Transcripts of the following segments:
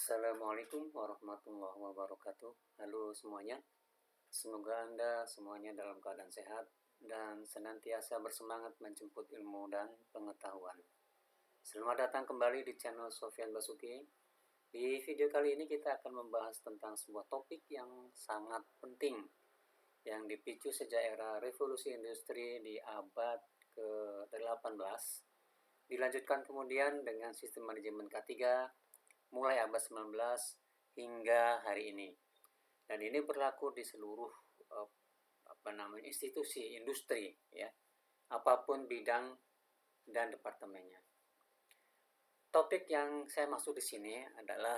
Assalamualaikum warahmatullahi wabarakatuh. Halo semuanya, semoga Anda semuanya dalam keadaan sehat dan senantiasa bersemangat menjemput ilmu dan pengetahuan. Selamat datang kembali di channel Sofyan Basuki. Di video kali ini kita akan membahas tentang sebuah topik yang sangat penting yang dipicu sejak era revolusi industri di abad ke-18, dilanjutkan kemudian dengan sistem manajemen K3 mulai abad 19 hingga hari ini. Dan ini berlaku di seluruh institusi industri, ya, apapun bidang dan departemennya. Topik yang saya maksud di sini adalah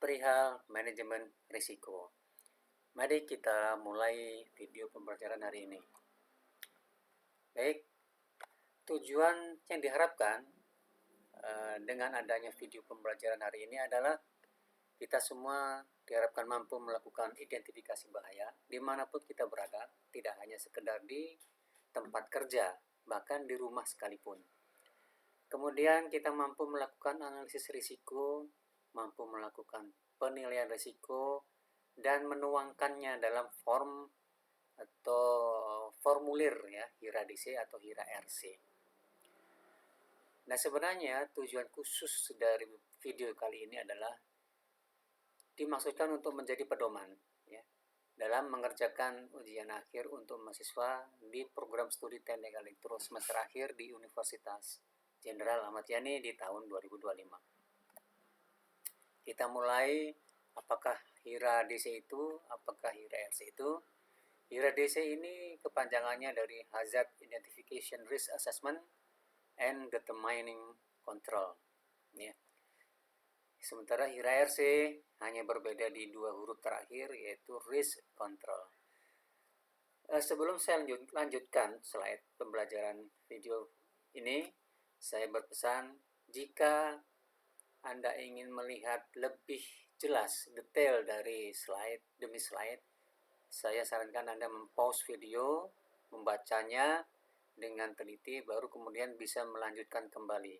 perihal manajemen risiko. Mari kita mulai video pembelajaran hari ini. Baik, tujuan yang diharapkan dengan adanya video pembelajaran hari ini adalah kita semua diharapkan mampu melakukan identifikasi bahaya dimanapun kita berada, tidak hanya sekedar di tempat kerja, bahkan di rumah sekalipun. Kemudian kita mampu melakukan analisis risiko, mampu melakukan penilaian risiko, dan menuangkannya dalam form atau formulir, ya, HIRA DC atau HIRA RC. Nah, sebenarnya tujuan khusus dari video kali ini adalah dimaksudkan untuk menjadi pedoman, ya, dalam mengerjakan ujian akhir untuk mahasiswa di program studi teknik elektro semester akhir di Universitas Jenderal Ahmad Yani di tahun 2025. Kita mulai, apakah HIRA DC itu, apakah HIRA RC itu. HIRA DC ini kepanjangannya dari Hazard Identification Risk Assessment and Determining Control, ya. Sementara HIRA RC hanya berbeda di dua huruf terakhir, yaitu Risk Control. Sebelum saya lanjutkan slide pembelajaran video ini, saya berpesan jika Anda ingin melihat lebih jelas detail dari slide demi slide, saya sarankan Anda mempause video, membacanya dengan teliti, baru kemudian bisa melanjutkan kembali.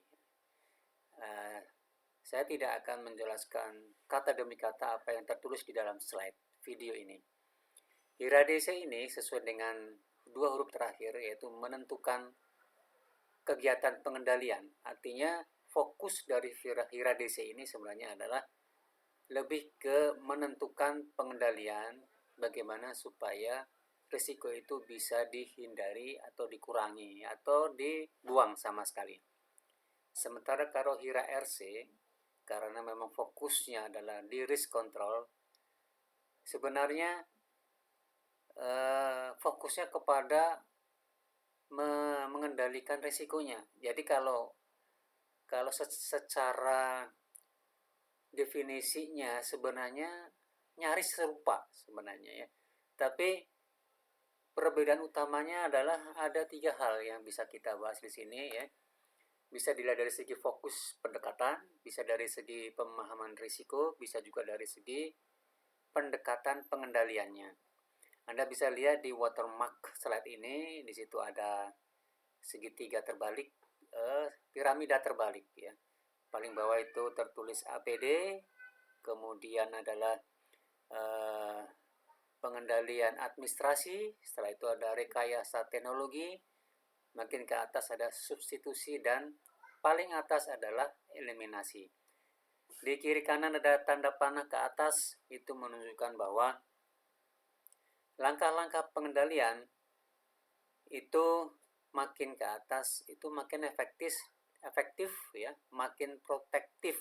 Saya tidak akan menjelaskan kata demi kata apa yang tertulis di dalam slide video ini. HIRA DC ini sesuai dengan dua huruf terakhir, yaitu menentukan kegiatan pengendalian. Artinya fokus dari HIRA DC ini sebenarnya adalah lebih ke menentukan pengendalian, bagaimana supaya risiko itu bisa dihindari atau dikurangi atau dibuang sama sekali. Sementara kalau HIRA RC, karena memang fokusnya adalah di risk control, sebenarnya fokusnya kepada mengendalikan risikonya. Jadi kalau secara definisinya sebenarnya nyaris serupa sebenarnya, ya. Tapi perbedaan utamanya adalah ada tiga hal yang bisa kita bahas di sini, ya. Bisa dilihat dari segi fokus pendekatan, bisa dari segi pemahaman risiko, bisa juga dari segi pendekatan pengendaliannya. Anda bisa lihat di watermark slide ini, di situ ada segitiga terbalik, piramida terbalik, ya. Paling bawah itu tertulis APD, kemudian adalah pengendalian administrasi, setelah itu ada rekayasa teknologi, makin ke atas ada substitusi, dan paling atas adalah eliminasi. Di kiri kanan ada tanda panah ke atas, itu menunjukkan bahwa langkah-langkah pengendalian itu makin ke atas itu makin efektif, ya, makin protektif.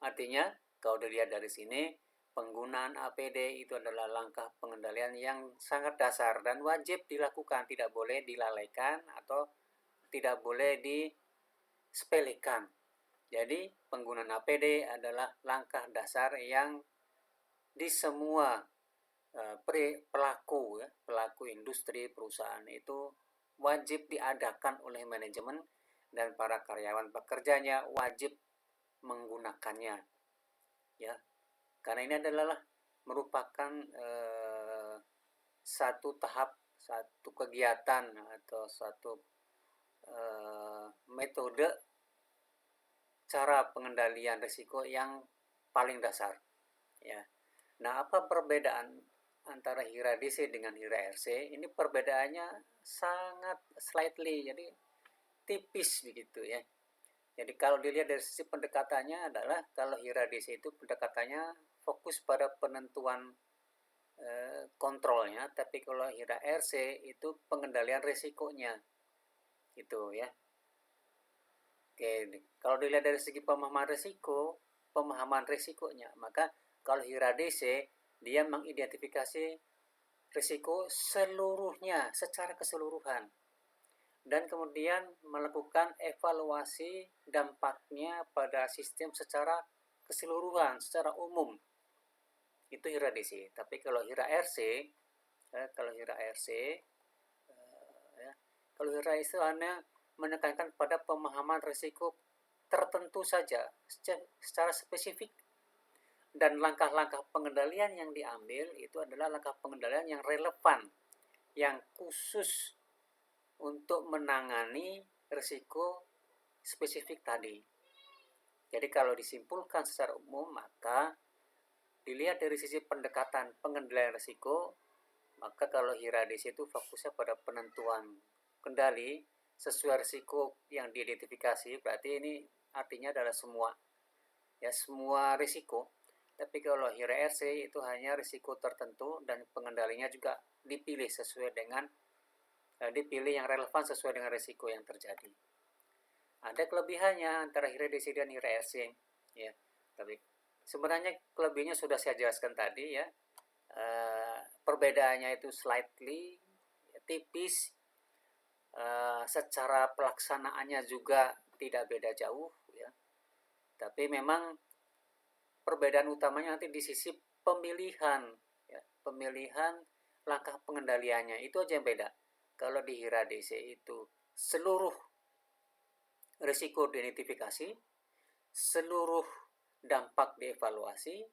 Artinya kalau dilihat dari sini, penggunaan APD itu adalah langkah pengendalian yang sangat dasar dan wajib dilakukan, tidak boleh dilalaikan atau tidak boleh disepelekan. Jadi penggunaan APD adalah langkah dasar yang di semua pelaku industri perusahaan itu wajib diadakan oleh manajemen, dan para karyawan pekerjanya wajib menggunakannya, ya, karena ini adalah merupakan satu tahap, satu kegiatan atau satu metode cara pengendalian risiko yang paling dasar. Ya. Nah, apa perbedaan antara HIRA DC dengan HIRA RC? Ini perbedaannya sangat slightly, jadi tipis begitu ya. Jadi kalau dilihat dari sisi pendekatannya adalah kalau HIRA DC itu pendekatannya fokus pada penentuan kontrolnya, tapi kalau HIRA RC itu pengendalian risikonya, gitu ya. Oke, kalau dilihat dari segi pemahaman risikonya, maka kalau HIRA DC dia mengidentifikasi risiko seluruhnya secara keseluruhan dan kemudian melakukan evaluasi dampaknya pada sistem secara keseluruhan, secara umum. Itu HIRA DC. Tapi kalau HIRA RC, kalau HIRA RC, kalau HIRA itu hanya menekankan pada pemahaman risiko tertentu saja secara spesifik, dan langkah-langkah pengendalian yang diambil itu adalah langkah pengendalian yang relevan, yang khusus untuk menangani risiko spesifik tadi. Jadi kalau disimpulkan secara umum, maka dilihat dari sisi pendekatan pengendalian risiko, maka kalau HIRA DC itu fokusnya pada penentuan kendali sesuai risiko yang diidentifikasi, berarti ini artinya adalah semua risiko. Tapi kalau HIRA RC itu hanya risiko tertentu dan pengendalinya juga dipilih sesuai dengan dipilih yang relevan sesuai dengan risiko yang terjadi. Ada kelebihannya antara HIRA DC dan HIRA RC ya. Tapi sebenarnya kelebihannya sudah saya jelaskan tadi ya. Perbedaannya itu slightly tipis, secara pelaksanaannya juga tidak beda jauh ya. Tapi memang perbedaan utamanya nanti di sisi pemilihan ya, pemilihan langkah pengendaliannya itu aja yang beda. Kalau di HIRA DC itu seluruh risiko diidentifikasi, seluruh dampak dievaluasi,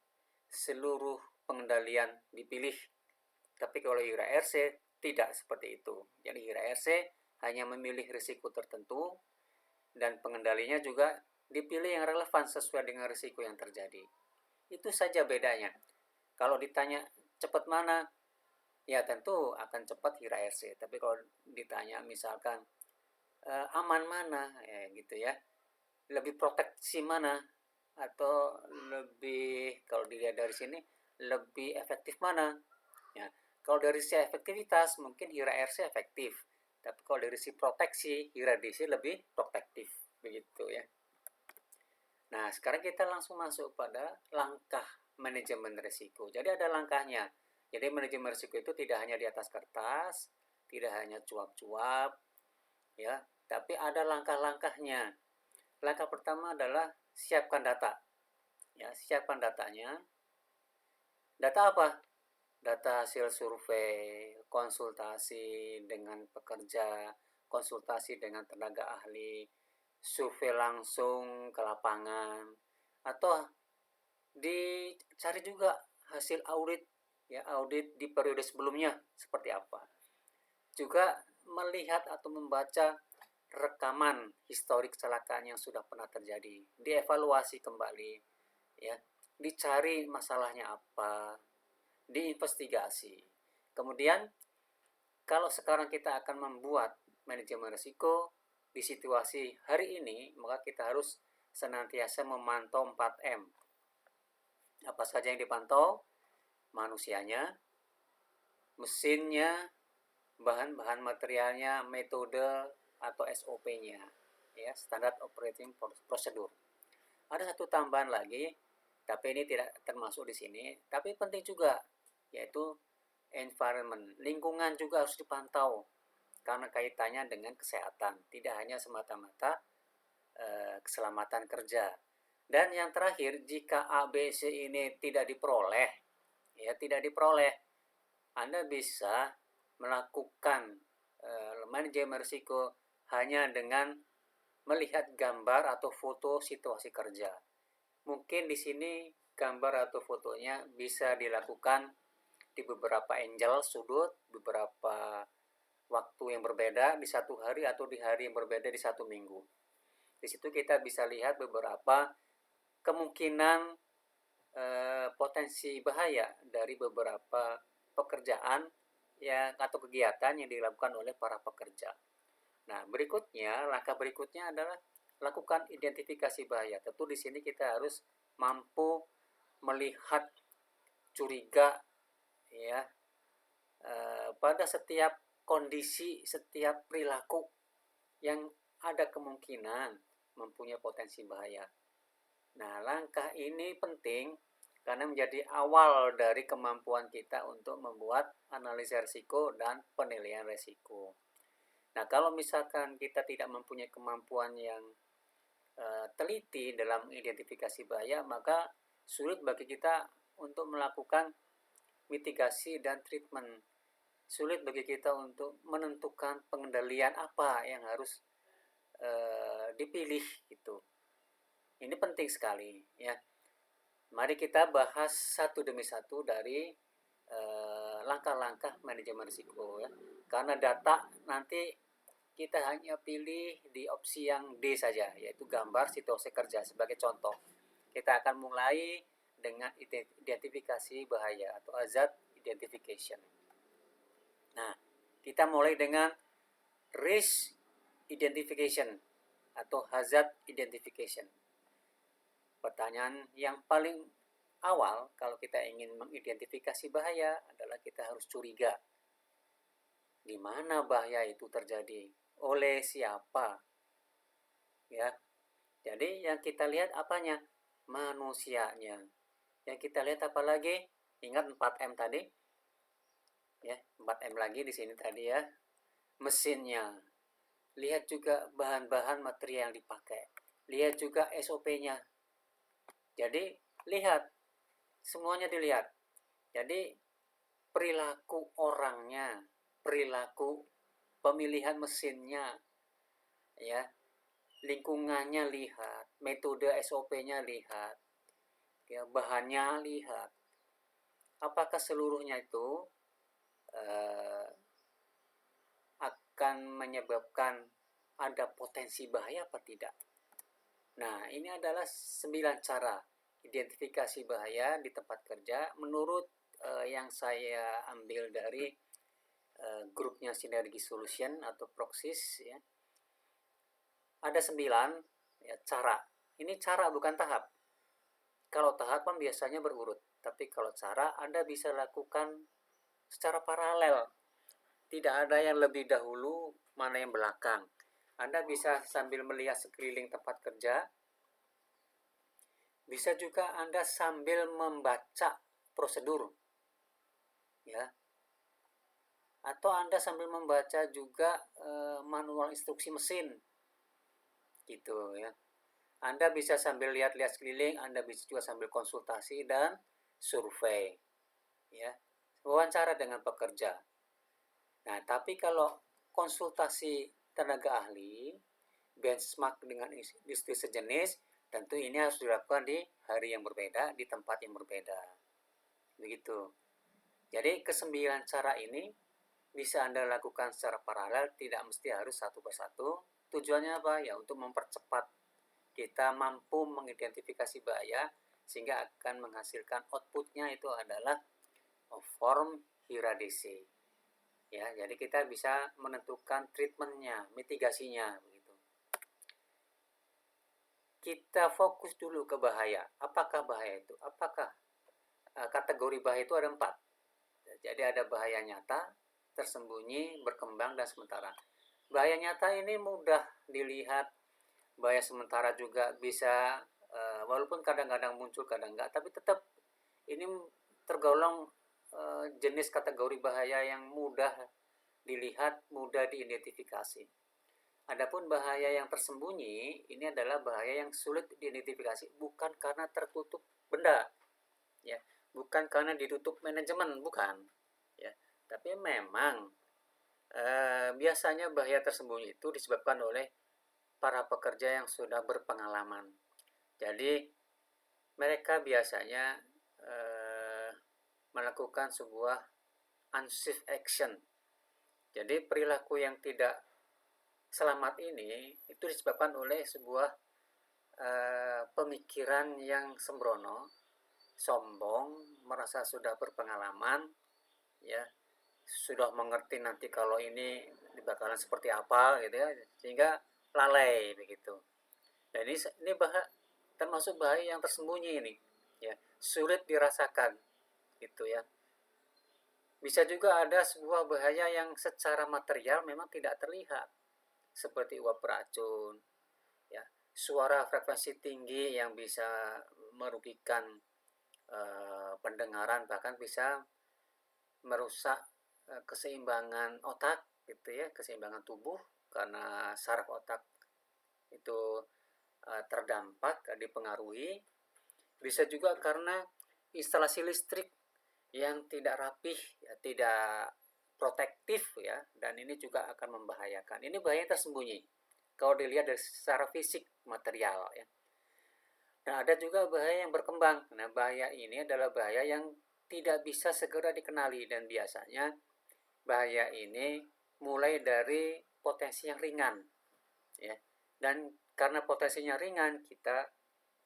seluruh pengendalian dipilih. Tapi kalau HIRA RC tidak seperti itu. Jadi HIRA RC hanya memilih risiko tertentu dan pengendalinya juga dipilih yang relevan sesuai dengan risiko yang terjadi. Itu saja bedanya. Kalau ditanya cepat mana, ya tentu akan cepat HIRA RC. Tapi kalau ditanya misalkan aman mana, ya gitu ya, lebih proteksi mana, atau lebih kalau dilihat dari sini lebih efektif mana, ya. Kalau dari sisi efektivitas mungkin HIRA RC efektif, tapi kalau dari sisi proteksi HIRA DC lebih protektif begitu ya. Nah, sekarang kita langsung masuk pada langkah manajemen risiko. Jadi ada langkahnya. Jadi manajemen risiko itu tidak hanya di atas kertas, tidak hanya cuap-cuap, ya, tapi ada langkah-langkahnya. Langkah pertama adalah siapkan data. Ya, siapkan datanya. Data apa? Data hasil survei, konsultasi dengan pekerja, konsultasi dengan tenaga ahli, survei langsung ke lapangan, atau dicari juga hasil audit ya, audit di periode sebelumnya seperti apa. Juga melihat atau membaca rekaman historik kecelakaan yang sudah pernah terjadi, dievaluasi kembali ya, dicari masalahnya apa, diinvestigasi. Kemudian kalau sekarang kita akan membuat manajemen risiko di situasi hari ini, maka kita harus senantiasa memantau 4M. Apa saja yang dipantau? Manusianya, mesinnya, bahan-bahan materialnya, metode atau SOP-nya, ya, Standard Operating Procedure. Ada satu tambahan lagi, tapi ini tidak termasuk di sini, tapi penting juga, yaitu environment. Lingkungan juga harus dipantau karena kaitannya dengan kesehatan, tidak hanya semata-mata keselamatan kerja. Dan yang terakhir, jika ABC ini tidak diperoleh, Anda bisa melakukan manajemen risiko hanya dengan melihat gambar atau foto situasi kerja. Mungkin di sini gambar atau fotonya bisa dilakukan di beberapa angle sudut, beberapa waktu yang berbeda di satu hari atau di hari yang berbeda di satu minggu. Di situ kita bisa lihat beberapa kemungkinan potensi bahaya dari beberapa pekerjaan yang atau kegiatan yang dilakukan oleh para pekerja. Nah, langkah berikutnya adalah lakukan identifikasi bahaya. Tentu di sini kita harus mampu melihat curiga ya pada setiap kondisi, setiap perilaku yang ada kemungkinan mempunyai potensi bahaya. Nah, langkah ini penting karena menjadi awal dari kemampuan kita untuk membuat analisa risiko dan penilaian risiko. Nah, kalau misalkan kita tidak mempunyai kemampuan yang teliti dalam identifikasi bahaya, maka sulit bagi kita untuk melakukan mitigasi dan treatment. Sulit bagi kita untuk menentukan pengendalian apa yang harus dipilih gitu. Ini penting sekali ya. Mari kita bahas satu demi satu dari langkah-langkah manajemen risiko ya. Karena data nanti kita hanya pilih di opsi yang D saja, yaitu gambar situasi kerja sebagai contoh. Kita akan mulai dengan identifikasi bahaya atau hazard identification. Nah, kita mulai dengan risk identification atau hazard identification. Pertanyaan yang paling awal kalau kita ingin mengidentifikasi bahaya adalah kita harus curiga. Di mana bahaya itu terjadi? Oleh siapa? Ya. Jadi yang kita lihat apanya? Manusianya. Yang kita lihat apa lagi? Ingat 4M tadi? Ya, 4M lagi di sini tadi ya. Mesinnya. Lihat juga bahan-bahan material yang dipakai. Lihat juga SOP-nya. Jadi, lihat. Semuanya dilihat. Jadi, perilaku orangnya, perilaku pemilihan mesinnya, ya, lingkungannya lihat, metode SOP-nya lihat, ya, bahannya lihat. Apakah seluruhnya itu akan menyebabkan ada potensi bahaya apa tidak? Nah, ini adalah 9 cara identifikasi bahaya di tempat kerja menurut yang saya ambil dari grupnya Sinergi Solution atau Proxys ya. Ada 9 ya, cara. Ini cara bukan tahap. Kalau tahap kan biasanya berurut, tapi kalau cara Anda bisa lakukan secara paralel. Tidak ada yang lebih dahulu, mana yang belakang. Anda bisa sambil melihat sekeliling tempat kerja. Bisa juga Anda sambil membaca prosedur. Ya. Atau Anda sambil membaca juga manual instruksi mesin. Gitu ya. Anda bisa sambil lihat-lihat sekeliling, Anda bisa juga sambil konsultasi dan survei. Ya. Wawancara dengan pekerja. Nah, tapi kalau konsultasi tenaga ahli, benchmark dengan industri sejenis, tentu ini harus dilakukan di hari yang berbeda, di tempat yang berbeda. Begitu. Jadi, ke-9 cara ini bisa Anda lakukan secara paralel, tidak mesti harus satu persatu. Tujuannya apa? Ya, untuk mempercepat kita mampu mengidentifikasi bahaya, sehingga akan menghasilkan outputnya itu adalah form HIRA-DC. Ya, jadi kita bisa menentukan treatmentnya, mitigasinya begitu. Kita fokus dulu ke bahaya. Apakah bahaya itu? Apakah kategori bahaya itu ada 4. Jadi ada bahaya nyata, tersembunyi, berkembang, dan sementara. Bahaya nyata ini mudah dilihat. Bahaya sementara juga bisa, walaupun kadang-kadang muncul, kadang enggak, tapi tetap ini tergolong jenis kategori bahaya yang mudah dilihat, mudah diidentifikasi. Adapun bahaya yang tersembunyi, ini adalah bahaya yang sulit diidentifikasi, bukan karena tertutup benda, ya, bukan karena ditutup manajemen, bukan, ya, tapi memang biasanya bahaya tersembunyi itu disebabkan oleh para pekerja yang sudah berpengalaman. Jadi mereka biasanya melakukan sebuah unsafe action. Jadi perilaku yang tidak selamat ini itu disebabkan oleh sebuah pemikiran yang sembrono, sombong, merasa sudah berpengalaman, ya, sudah mengerti nanti kalau ini bakalan seperti apa gitu ya, sehingga lalai begitu. Dan ini termasuk bahaya yang tersembunyi ini, ya, sulit dirasakan gitu ya. Bisa juga ada sebuah bahaya yang secara material memang tidak terlihat, seperti uap beracun, ya, suara frekuensi tinggi yang bisa merugikan pendengaran, bahkan bisa merusak keseimbangan otak gitu ya, keseimbangan tubuh karena saraf otak itu terdampak, dipengaruhi. Bisa juga karena instalasi listrik yang tidak rapih, ya, tidak protektif ya, dan ini juga akan membahayakan. Ini bahaya tersembunyi kalau dilihat dari secara fisik material ya. Nah, ada juga bahaya yang berkembang. Nah, bahaya ini adalah bahaya yang tidak bisa segera dikenali, dan biasanya bahaya ini mulai dari potensi yang ringan ya. Dan karena potensinya ringan, kita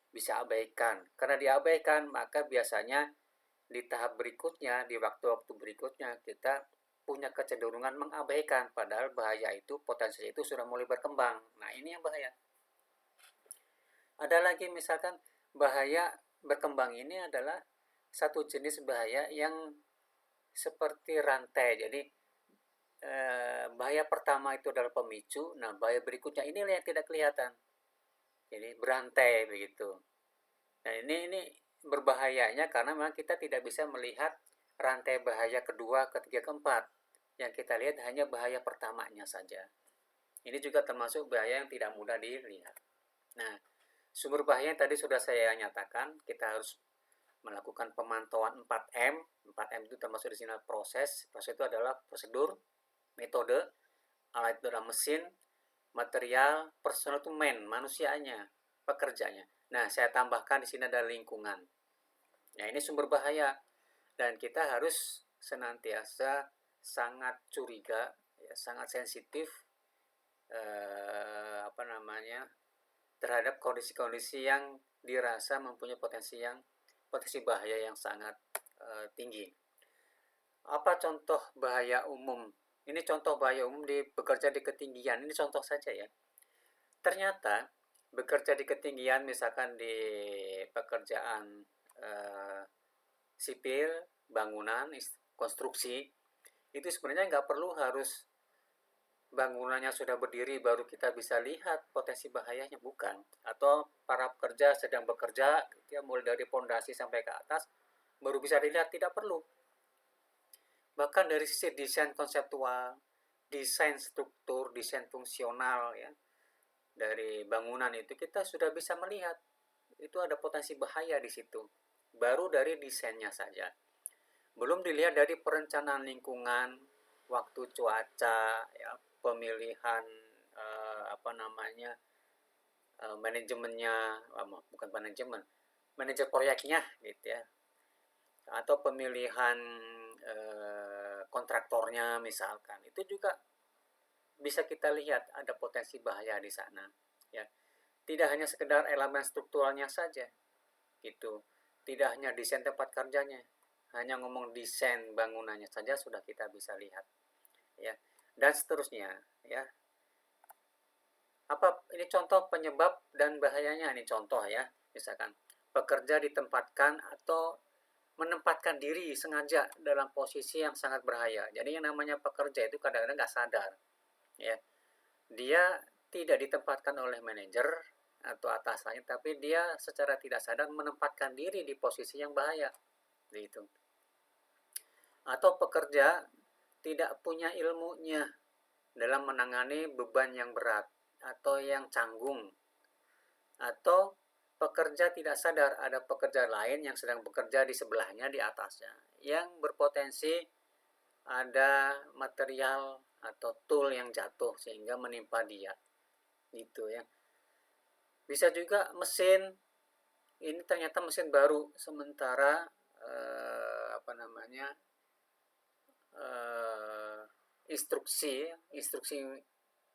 bisa abaikan. Karena diabaikan, maka biasanya di tahap berikutnya, di waktu-waktu berikutnya, kita punya kecenderungan mengabaikan, padahal bahaya itu, potensi itu sudah mulai berkembang. Nah, ini yang bahaya. Ada lagi misalkan bahaya berkembang ini adalah satu jenis bahaya yang seperti rantai. Jadi bahaya pertama itu adalah pemicu. Nah, bahaya berikutnya inilah yang tidak kelihatan. Jadi berantai begitu. Nah, ini berbahayanya karena memang kita tidak bisa melihat rantai bahaya kedua, ketiga, keempat. Yang kita lihat hanya bahaya pertamanya saja. Ini juga termasuk bahaya yang tidak mudah dilihat. Nah, sumber bahaya yang tadi sudah saya nyatakan, kita harus melakukan pemantauan 4M. 4M itu termasuk di sini proses. Proses itu adalah prosedur, metode, alat itu adalah mesin, material, personal itu manusianya, pekerjanya. Nah, saya tambahkan di sini ada lingkungan. Nah, ini sumber bahaya, dan kita harus senantiasa sangat curiga, ya, sangat sensitif terhadap kondisi-kondisi yang dirasa mempunyai potensi bahaya yang sangat tinggi. Apa contoh bahaya umum? Ini contoh bahaya umum di bekerja di ketinggian. Ini contoh saja ya. Ternyata bekerja di ketinggian, misalkan di pekerjaan sipil, bangunan, konstruksi, itu sebenarnya nggak perlu harus bangunannya sudah berdiri baru kita bisa lihat potensi bahayanya, bukan. Atau para pekerja sedang bekerja, dia mulai dari pondasi sampai ke atas baru bisa dilihat, tidak perlu. Bahkan dari sisi desain konseptual, desain struktur, desain fungsional ya, dari bangunan itu kita sudah bisa melihat itu ada potensi bahaya di situ. Baru dari desainnya saja. Belum dilihat dari perencanaan lingkungan, waktu cuaca, ya, pemilihan manajemennya, bukan manajemen, manajer proyeknya gitu ya, atau pemilihan kontraktornya misalkan, itu juga bisa kita lihat ada potensi bahaya di sana ya. Tidak hanya sekedar elemen strukturalnya saja gitu, tidak hanya desain tempat kerjanya, hanya ngomong desain bangunannya saja sudah kita bisa lihat ya, dan seterusnya ya. Apa ini contoh penyebab dan bahayanya? Ini contoh ya, misalkan pekerja ditempatkan atau menempatkan diri sengaja dalam posisi yang sangat berbahaya. Jadi yang namanya pekerja itu kadang-kadang nggak sadar ya, dia tidak ditempatkan oleh manajer atau atasannya, tapi dia secara tidak sadar menempatkan diri di posisi yang bahaya gitu. Atau pekerja tidak punya ilmunya dalam menangani beban yang berat atau yang canggung, atau pekerja tidak sadar ada pekerja lain yang sedang bekerja di sebelahnya, di atasnya, yang berpotensi ada material atau tool yang jatuh sehingga menimpa dia gitu ya. Bisa juga mesin ini ternyata mesin baru, sementara instruksi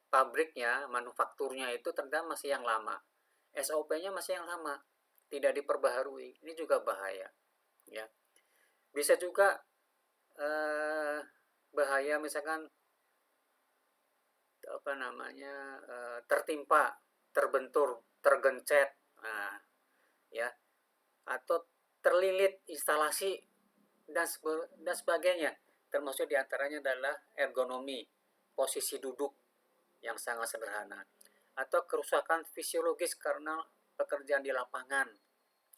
pabriknya, manufakturnya itu ternyata masih yang lama. SOP-nya masih yang lama, tidak diperbaharui. Ini juga bahaya, ya. Bisa juga bahaya misalkan apa namanya tertimpa, terbentur, tergencet, nah, ya, atau terlilit instalasi dan sebagainya. Termasuk diantaranya adalah ergonomi, posisi duduk yang sangat sederhana, atau kerusakan fisiologis karena pekerjaan di lapangan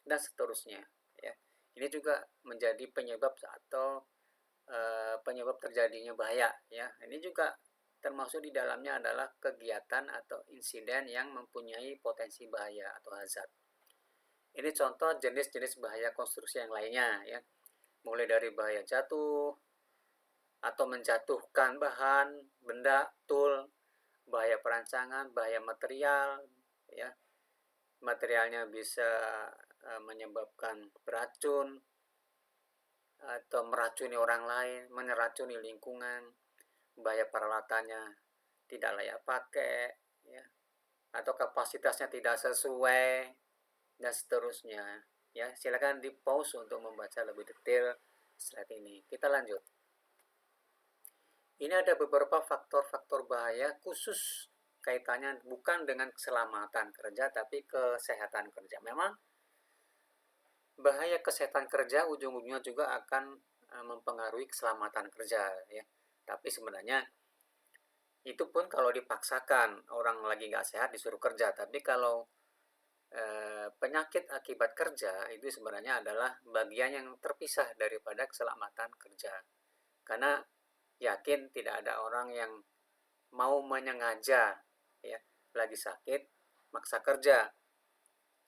dan seterusnya. Ya, ini juga menjadi penyebab atau penyebab terjadinya bahaya. Ya, ini juga termasuk di dalamnya adalah kegiatan atau insiden yang mempunyai potensi bahaya atau hazard. Ini contoh jenis-jenis bahaya konstruksi yang lainnya, ya, mulai dari bahaya jatuh atau menjatuhkan bahan, benda, tool, bahaya perancangan, bahaya material, ya, materialnya bisa menyebabkan beracun atau meracuni orang lain, meracuni lingkungan, bahaya peralatannya tidak layak pakai, ya, atau kapasitasnya tidak sesuai dan seterusnya. Ya, silakan di pause untuk membaca lebih detail slide ini. Kita lanjut. Ini ada beberapa faktor-faktor bahaya khusus kaitannya bukan dengan keselamatan kerja tapi kesehatan kerja. Memang bahaya kesehatan kerja ujung-ujungnya juga akan mempengaruhi keselamatan kerja, ya. Tapi sebenarnya itu pun kalau dipaksakan, orang lagi nggak sehat disuruh kerja. Tapi kalau penyakit akibat kerja itu sebenarnya adalah bagian yang terpisah daripada keselamatan kerja. Karena yakin tidak ada orang yang mau menyengaja, ya, lagi sakit maksa kerja.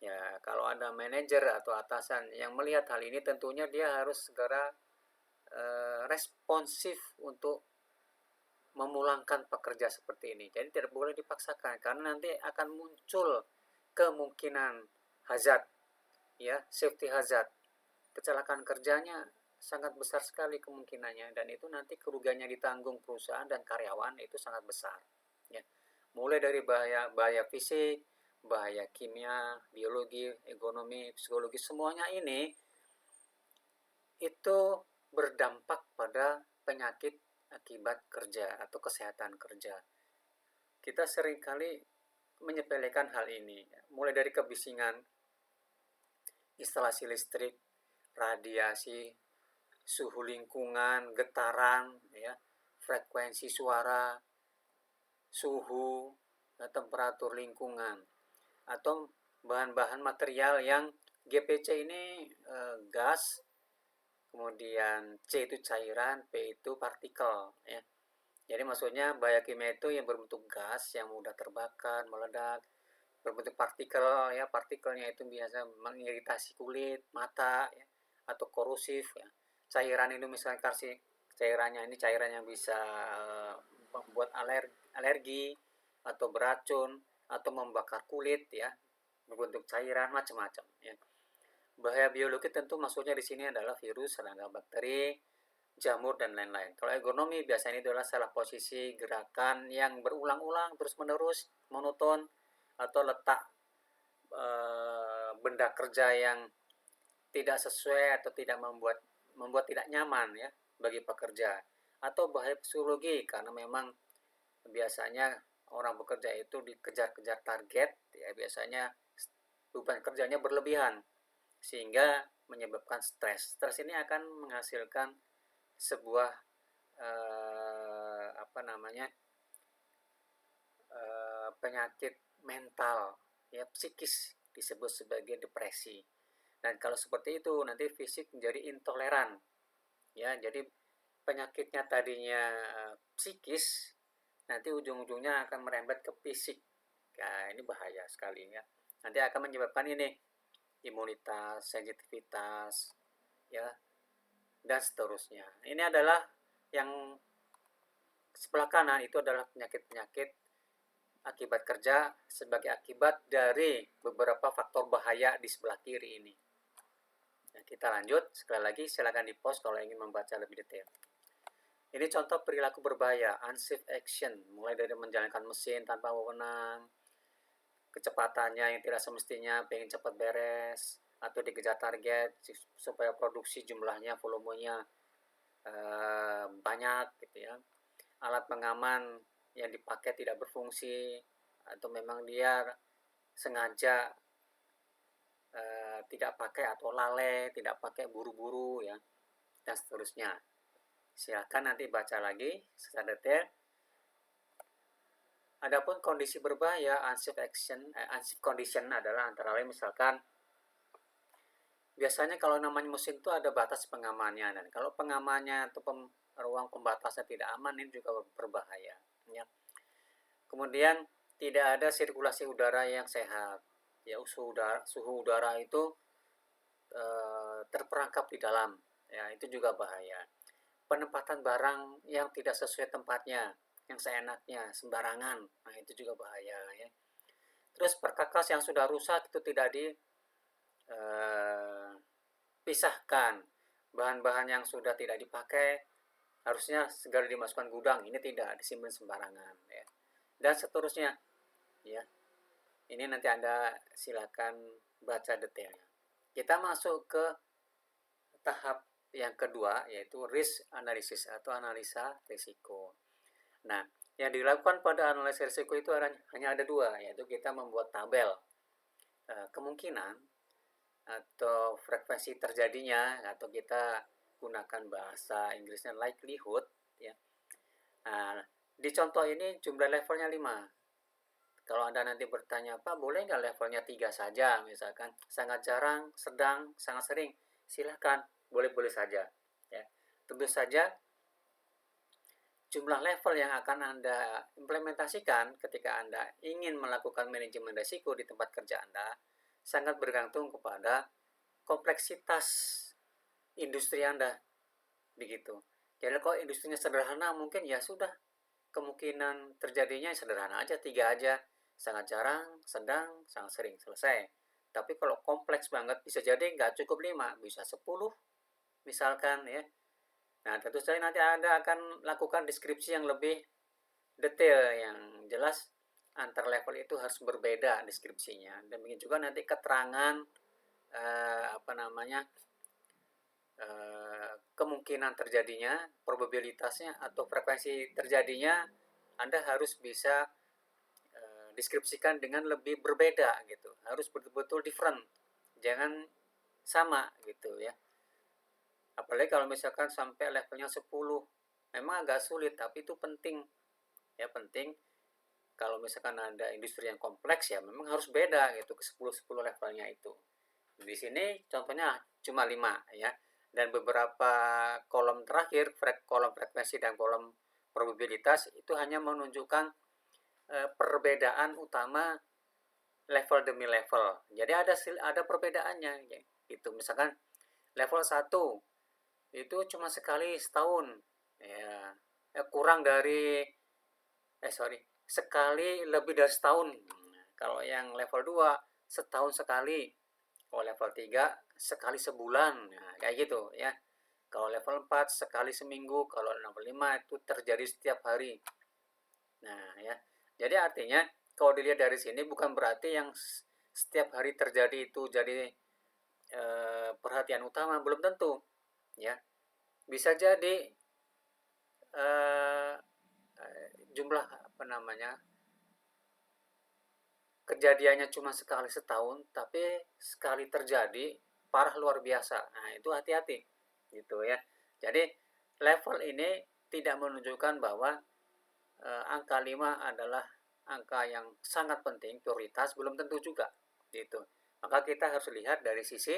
Ya, kalau ada manajer atau atasan yang melihat hal ini, tentunya dia harus segera responsif untuk memulangkan pekerja seperti ini. Jadi tidak boleh dipaksakan karena nanti akan muncul kemungkinan hazard, ya, safety hazard. Kecelakaan kerjanya sangat besar sekali kemungkinannya, dan itu nanti kerugiannya ditanggung perusahaan dan karyawan itu sangat besar, ya. Mulai dari bahaya fisik, bahaya kimia, biologi, ekonomi, psikologi, semuanya ini itu berdampak pada penyakit akibat kerja atau kesehatan kerja. Kita seringkali menyepelekan hal ini, mulai dari kebisingan, instalasi listrik, radiasi, suhu lingkungan, getaran, ya, frekuensi suara, suhu, temperatur lingkungan, atau bahan-bahan material yang GPC ini gas, kemudian C itu cairan, P itu partikel, ya. Jadi maksudnya bahaya kimia itu yang berbentuk gas yang mudah terbakar, meledak, berbentuk partikel, ya, partikelnya itu biasa mengiritasi kulit, mata, ya, atau korosif, ya. Cairan itu misalnya kasih cairannya ini cairan yang bisa membuat alergi atau beracun atau membakar kulit, ya, berbentuk cairan macam-macam, ya. Bahaya biologi tentu maksudnya di sini adalah virus, serangga, bakteri, jamur, dan lain-lain. Kalau ergonomi biasanya adalah salah posisi gerakan yang berulang-ulang terus-menerus, monoton, atau letak benda kerja yang tidak sesuai atau tidak membuat tidak nyaman, ya, bagi pekerja. Atau bahaya psikologi karena memang biasanya orang bekerja itu dikejar-kejar target, ya, biasanya beban kerjanya berlebihan sehingga menyebabkan stres. Stres ini akan menghasilkan sebuah penyakit mental, ya, psikis, disebut sebagai depresi. Dan kalau seperti itu nanti fisik menjadi intoleran, ya. Jadi penyakitnya tadinya psikis, nanti ujung-ujungnya akan merembet ke fisik. Ya, ini bahaya sekali, ya. Nanti akan menyebabkan ini imunitas, sensitivitas, ya, dan seterusnya. Ini adalah yang sebelah kanan, itu adalah penyakit-penyakit akibat kerja sebagai akibat dari beberapa faktor bahaya di sebelah kiri ini. Nah, kita lanjut. Sekali lagi silakan di pause kalau ingin membaca lebih detail. Ini contoh perilaku berbahaya, unsafe action, mulai dari menjalankan mesin tanpa wewenang, kecepatannya yang tidak semestinya, pengen cepat beres, atau dikejar target supaya produksi jumlahnya, volumenya banyak gitu ya. Alat pengaman yang dipakai tidak berfungsi, atau memang dia sengaja tidak pakai atau lalai, tidak pakai buru-buru ya, dan seterusnya. Silakan nanti baca lagi secara detail. Adapun kondisi berbahaya, unsafe condition adalah antara lain misalkan biasanya kalau namanya mesin itu ada batas pengamannya, dan kalau pengamannya atau ruang pembatasnya tidak aman, ini juga berbahaya ya. Kemudian tidak ada sirkulasi udara yang sehat ya, suhu udara itu terperangkap di dalam ya, itu juga bahaya. Penempatan barang yang tidak sesuai tempatnya, yang seenaknya, sembarangan, nah itu juga bahaya ya. Terus perkakas yang sudah rusak itu tidak dipisahkan, bahan-bahan yang sudah tidak dipakai harusnya segera dimasukkan gudang, ini tidak disimpan sembarangan ya, dan seterusnya ya. Ini nanti Anda silakan baca detailnya. Kita masuk ke tahap yang kedua, yaitu risk analysis atau analisa risiko. Nah, yang dilakukan pada analisa risiko itu hanya ada dua, yaitu kita membuat tabel kemungkinan atau frekuensi terjadinya, atau kita gunakan bahasa Inggrisnya likelihood ya. Nah, di contoh ini jumlah levelnya 5. Kalau Anda nanti bertanya, Pak, boleh nggak levelnya 3 saja, misalkan sangat jarang, sedang, sangat sering, silahkan, boleh-boleh saja ya. Tentu saja jumlah level yang akan Anda implementasikan ketika Anda ingin melakukan manajemen risiko di tempat kerja Anda sangat bergantung kepada kompleksitas industri Anda, begitu. Jadi kalau industrinya sederhana, mungkin ya sudah, kemungkinan terjadinya sederhana aja, 3 aja, sangat jarang, sedang, sangat sering, selesai. Tapi kalau kompleks banget, bisa jadi nggak cukup 5, bisa 10 misalkan ya. Nah, tentu saja nanti Anda akan lakukan deskripsi yang lebih detail, yang jelas antar level itu harus berbeda deskripsinya. Demikian juga nanti keterangan kemungkinan terjadinya, probabilitasnya atau frekuensi terjadinya, Anda harus bisa deskripsikan dengan lebih berbeda gitu. Harus betul-betul different. Jangan sama gitu ya. Apalagi kalau misalkan sampai levelnya 10. Memang agak sulit, tapi itu penting. Ya, penting. Kalau misalkan ada industri yang kompleks ya memang harus beda gitu ke 10 levelnya itu. Di sini contohnya cuma 5 ya. Dan beberapa kolom terakhir, kolom frekuensi dan kolom probabilitas itu hanya menunjukkan perbedaan utama level demi level. Jadi ada perbedaannya gitu. Misalkan level 1 itu cuma sekali setahun ya, kurang dari sekali lebih dari setahun. Kalau yang level 2 setahun sekali. Kalau level 3 sekali sebulan. Nah, kayak gitu ya. Kalau level 4 sekali seminggu, kalau level 5 itu terjadi setiap hari. Nah, ya. Jadi artinya kalau dilihat dari sini bukan berarti yang setiap hari terjadi itu jadi perhatian utama, belum tentu. Ya. Bisa jadi jumlah kejadiannya cuma sekali setahun, tapi sekali terjadi parah luar biasa. Nah, itu hati-hati gitu ya. Jadi level ini tidak menunjukkan bahwa angka 5 adalah angka yang sangat penting, prioritas, belum tentu juga gitu. Maka kita harus lihat dari sisi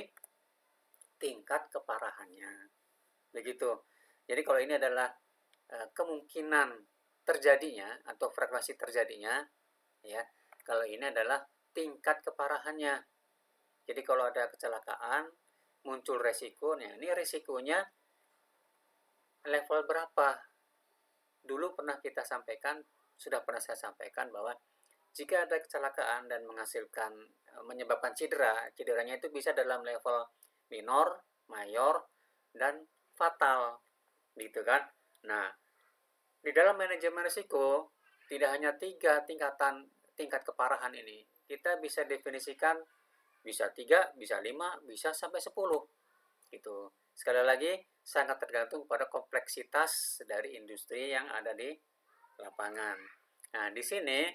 tingkat keparahannya. Begitu. Jadi kalau ini adalah kemungkinan terjadinya atau frekuensi terjadinya ya. Kalau ini adalah tingkat keparahannya. Jadi kalau ada kecelakaan, muncul resiko, nah ini resikonya level berapa? Dulu sudah pernah saya sampaikan bahwa jika ada kecelakaan dan menyebabkan cederanya itu bisa dalam level minor, mayor, dan fatal, gitu kan. Nah, Di dalam manajemen risiko, tidak hanya 3 tingkat keparahan ini. Kita bisa definisikan bisa 3, bisa 5, bisa sampai 10. Gitu. Sekali lagi, sangat tergantung pada kompleksitas dari industri yang ada di lapangan. Nah, di sini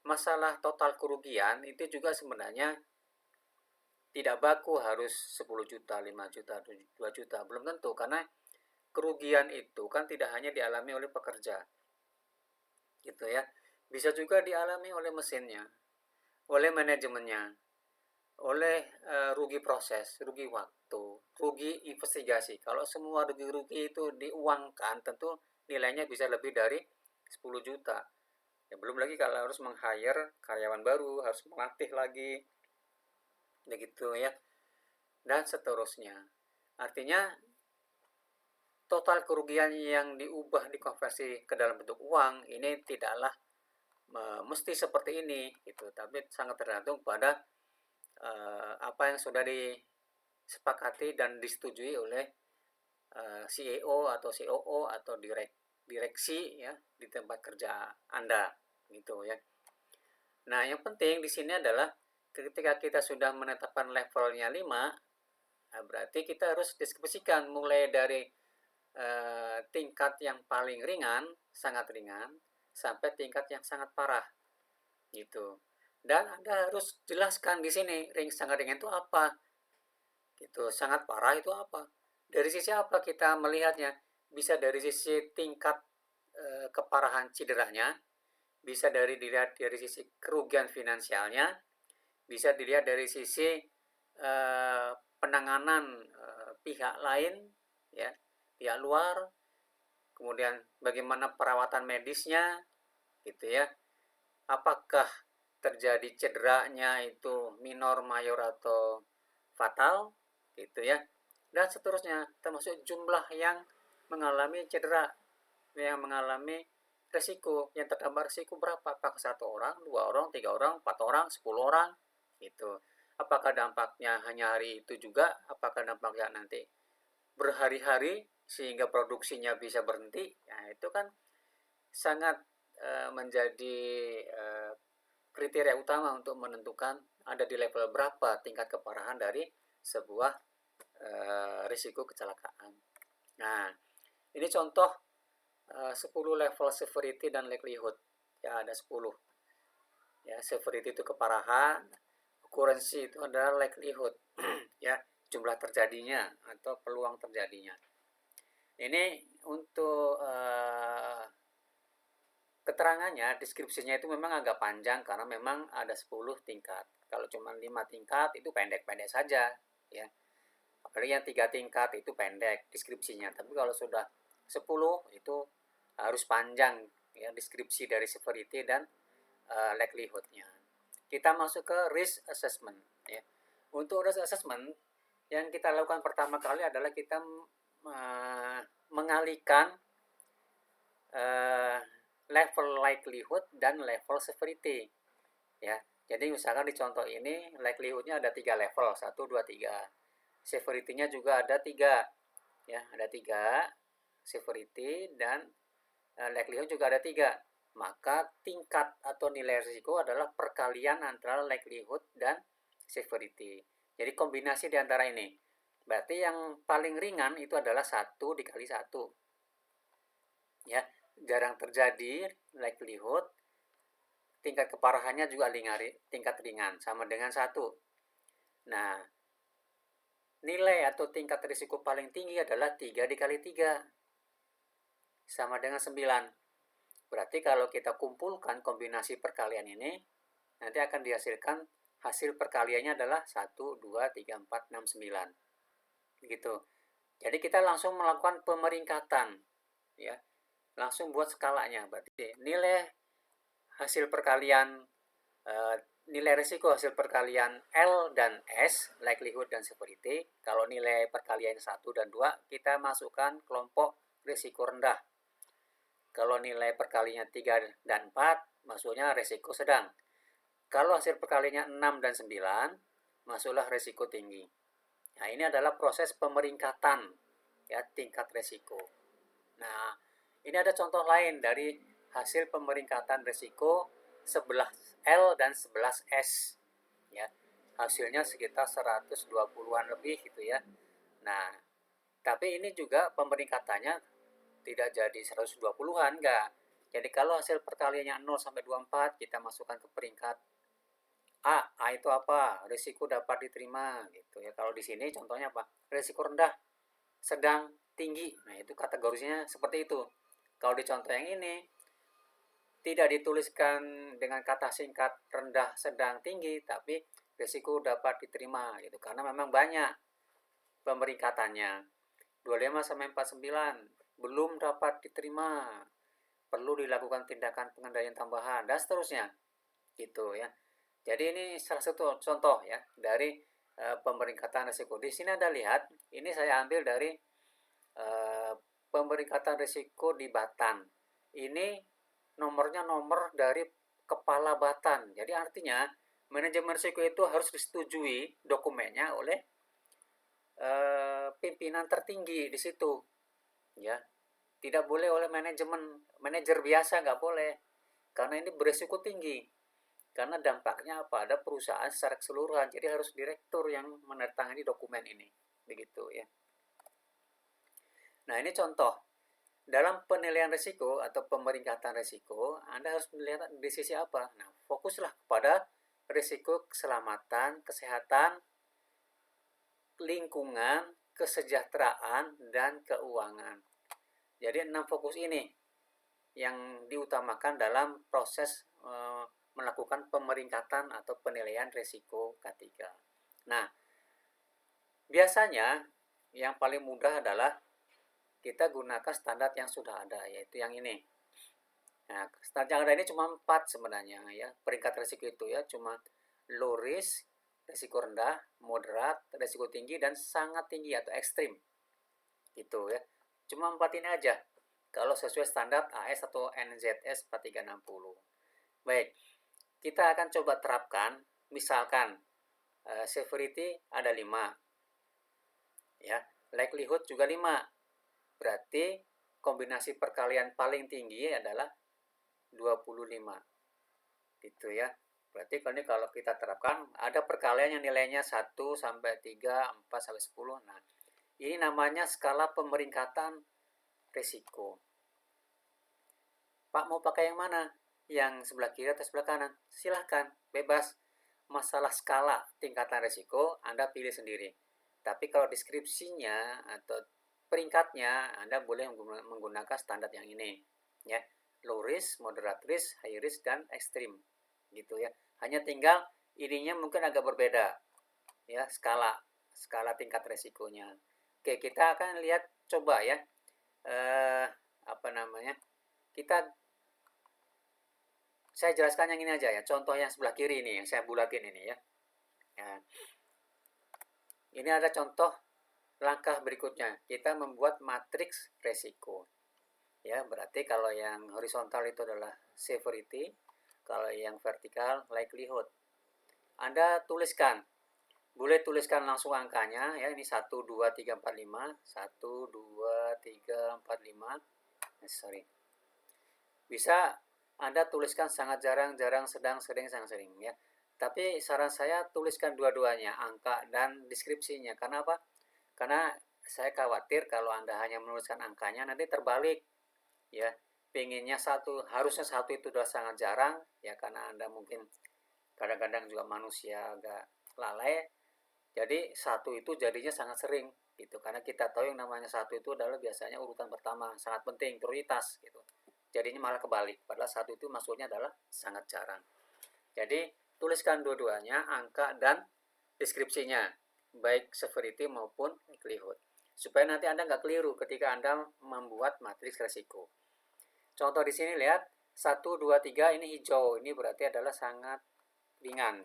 masalah total kerugian itu juga sebenarnya tidak baku harus 10 juta, 5 juta, 2 juta. Belum tentu, karena kerugian itu kan tidak hanya dialami oleh pekerja, gitu ya. Bisa juga dialami oleh mesinnya, oleh manajemennya, oleh rugi proses, rugi waktu, rugi investigasi. Kalau semua rugi-rugi itu diuangkan, tentu nilainya bisa lebih dari 10 juta. Ya, belum lagi kalau harus meng-hire karyawan baru, harus melatih lagi, begitu ya, dan seterusnya. Artinya total kerugian yang diubah dikonversi ke dalam bentuk uang ini tidaklah mesti seperti ini gitu, tapi sangat tergantung pada apa yang sudah disepakati dan disetujui oleh CEO atau COO atau direksi ya di tempat kerja Anda gitu ya. Nah, yang penting di sini adalah ketika kita sudah menetapkan levelnya 5, berarti kita harus diskusikan mulai dari tingkat yang paling ringan, sangat ringan, sampai tingkat yang sangat parah gitu. Dan Anda harus jelaskan di sini sangat ringan itu apa, gitu. Sangat parah itu apa? Dari sisi apa kita melihatnya? Bisa dari sisi tingkat keparahan cederanya, bisa dilihat dari sisi kerugian finansialnya, bisa dilihat dari sisi penanganan pihak lain, ya, pihak luar, kemudian bagaimana perawatan medisnya, gitu ya. Apakah terjadi cederanya itu minor, mayor, atau fatal, gitu ya, dan seterusnya, termasuk jumlah yang mengalami cedera, yang mengalami resiko, yang terdapat resiko berapa, apakah 1 orang, 2 orang, 3 orang, 4 orang, 10 orang, gitu. Apakah dampaknya hanya hari itu juga, apakah dampaknya nanti berhari-hari sehingga produksinya bisa berhenti. Nah, itu kan sangat menjadi kriteria utama untuk menentukan ada di level berapa tingkat keparahan dari sebuah risiko kecelakaan. Nah, ini contoh 10 level severity dan likelihood. Ya, ada 10. Ya, severity itu keparahan, occurrence itu adalah likelihood. Ya, jumlah terjadinya atau peluang terjadinya. Ini untuk keterangannya, deskripsinya itu memang agak panjang karena memang ada 10 tingkat. Kalau cuma 5 tingkat itu pendek-pendek saja, ya. Apalagi yang 3 tingkat itu pendek deskripsinya. Tapi kalau sudah 10 itu harus panjang ya deskripsi dari severity dan likelihood-nya. Kita masuk ke risk assessment ya. Untuk risk assessment yang kita lakukan pertama kali adalah kita mengalihkan level likelihood dan level severity ya. Jadi misalkan di contoh ini likelihood-nya ada 3 level, 1, 2, 3. Severity-nya juga ada 3 ya, ada 3 severity, dan likelihood juga ada 3. Maka tingkat atau nilai risiko adalah perkalian antara likelihood dan severity. Jadi kombinasi di antara ini. Berarti yang paling ringan itu adalah 1 dikali 1. Ya, jarang terjadi likelihood, tingkat keparahannya juga tingkat ringan, sama dengan 1. Nah, nilai atau tingkat risiko paling tinggi adalah 3 dikali 3, sama dengan 9. Berarti kalau kita kumpulkan kombinasi perkalian ini, nanti akan dihasilkan hasil perkaliannya adalah 1, 2, 3, 4, 6, 9. Begitu. Jadi kita langsung melakukan pemeringkatan. Ya, langsung buat skalanya. Berarti nilai hasil perkalian, nilai risiko hasil perkalian L dan S, likelihood dan severity. Kalau nilai perkalian 1 dan 2, kita masukkan kelompok risiko rendah. Kalau nilai perkaliannya 3 dan 4, masuknya risiko sedang. Kalau hasil perkaliannya 6 dan 9, masuklah risiko tinggi. Nah, ini adalah proses pemeringkatan ya tingkat risiko. Nah, Ini ada contoh lain dari hasil pemeringkatan risiko 11L dan 11S. Ya, hasilnya sekitar 120-an lebih gitu ya. Nah, tapi ini juga pemeringkatannya tidak jadi 120-an, enggak. Jadi kalau hasil perkaliannya 0 sampai 24, kita masukkan ke peringkat A. A itu apa? Risiko dapat diterima gitu ya. Kalau di sini contohnya apa? Risiko rendah, sedang, tinggi. Nah, itu kategorinya seperti itu. Kalau di contoh yang ini tidak dituliskan dengan kata singkat rendah, sedang, tinggi, tapi risiko dapat diterima gitu. Karena memang banyak pemeringkatannya. 25 sampai 49 belum dapat diterima, perlu dilakukan tindakan pengendalian tambahan dan seterusnya gitu ya. Jadi ini salah satu contoh ya dari pemeringkatan risiko. Di sini Anda lihat, ini saya ambil dari pemeringkatan risiko di Batan. Ini nomornya nomor dari kepala Batan. Jadi artinya manajemen risiko itu harus disetujui dokumennya oleh pimpinan tertinggi di situ, ya. Tidak boleh oleh manajer biasa, nggak boleh, karena ini berisiko tinggi. Karena dampaknya pada perusahaan secara keseluruhan, jadi harus direktur yang menandatangani dokumen ini, begitu ya. Nah, ini contoh dalam penilaian risiko atau pemeringkatan risiko, Anda harus melihat di sisi apa. Nah, fokuslah kepada risiko keselamatan, kesehatan, lingkungan, kesejahteraan, dan keuangan. Jadi 6 fokus ini yang diutamakan dalam proses melakukan pemeringkatan atau penilaian risiko K3. Nah, biasanya yang paling mudah adalah kita gunakan standar yang sudah ada, yaitu yang ini. Nah, standar yang ada ini cuma 4 sebenarnya ya, peringkat risiko itu ya, cuma low risk, risiko rendah, moderat, risiko tinggi, dan sangat tinggi atau ekstrim. Gitu ya. Cuma 4 ini aja. Kalau sesuai standar AS atau NZS 4360. Baik, kita akan coba terapkan. Misalkan severity ada 5. Ya, likelihood juga 5. Berarti kombinasi perkalian paling tinggi adalah 25. Gitu ya. Berarti kalau kita terapkan ada perkalian yang nilainya 1 sampai 3, 4 sampai 10. Nah, ini namanya skala pemeringkatan risiko. Pak mau pakai yang mana? Yang sebelah kiri atau sebelah kanan? Silahkan, bebas. Masalah skala tingkatan risiko Anda pilih sendiri. Tapi kalau deskripsinya atau peringkatnya Anda boleh menggunakan standar yang ini, ya. Low risk, moderate risk, high risk, dan extreme. Gitu ya. Hanya tinggal ininya mungkin agak berbeda. Ya, skala tingkat risikonya. Oke, kita akan lihat coba ya. Saya jelaskan yang ini aja ya, contoh yang sebelah kiri ini yang saya bulatin ini ya. Ini ada contoh langkah berikutnya, kita membuat matriks resiko. Ya, berarti kalau yang horizontal itu adalah severity, kalau yang vertikal likelihood. Anda tuliskan, boleh tuliskan langsung angkanya ya, ini 1 2 3 4 5, 1 2 3 4 5. Bisa Anda tuliskan sangat jarang, sedang, sering, sangat sering ya. Tapi saran saya tuliskan dua-duanya, angka dan deskripsinya. Karena apa? Karena saya khawatir kalau Anda hanya menuliskan angkanya nanti terbalik ya. Pengennya harusnya satu itu sudah sangat jarang ya, karena Anda mungkin kadang-kadang juga manusia agak lalai. Jadi satu itu jadinya sangat sering gitu. Karena kita tahu yang namanya satu itu adalah biasanya urutan pertama, sangat penting, prioritas gitu. Jadinya malah kebalik, padahal satu itu maksudnya adalah sangat jarang. Jadi tuliskan dua-duanya, angka dan deskripsinya, baik severity maupun likelihood, supaya nanti Anda nggak keliru ketika Anda membuat matriks resiko. Contoh di sini lihat, 1, 2, 3 ini hijau, ini berarti adalah sangat ringan.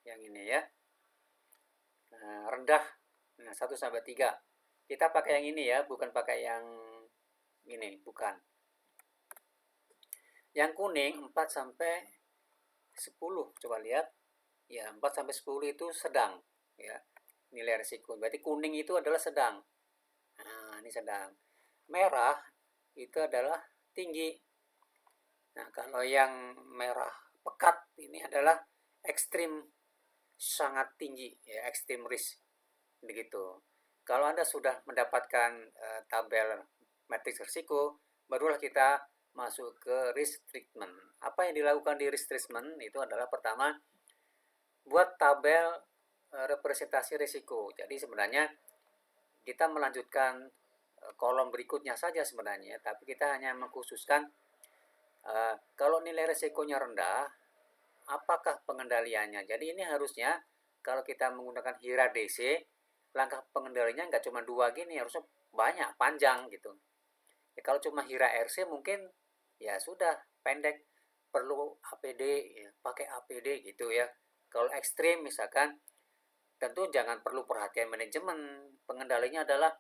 Yang ini ya. Nah, rendah, 1 sampai 3. Kita pakai yang ini ya, bukan pakai yang ini, bukan. Yang kuning 4 sampai 10, coba lihat. Ya, 4 sampai 10 itu sedang ya. Nilai risiko. Berarti kuning itu adalah sedang. Nah, ini sedang. Merah itu adalah tinggi. Nah, kalau yang merah pekat ini adalah ekstrim, sangat tinggi, ya, extreme risk, begitu. Kalau Anda sudah mendapatkan tabel matriks risiko, barulah kita masuk ke risk treatment. Apa yang dilakukan di risk treatment itu adalah pertama, buat tabel representasi risiko. Jadi sebenarnya kita melanjutkan kolom berikutnya saja sebenarnya, tapi kita hanya mengkhususkan kalau nilai risikonya rendah, apakah pengendaliannya. Jadi ini harusnya kalau kita menggunakan HIRA DC, langkah pengendalinya nggak cuma 2 gini, harusnya banyak, panjang gitu. Ya, kalau cuma HIRA RC mungkin ya sudah pendek, perlu APD, ya, pakai APD gitu ya. Kalau ekstrim misalkan, tentu jangan perlu perhatian manajemen, pengendalinya adalah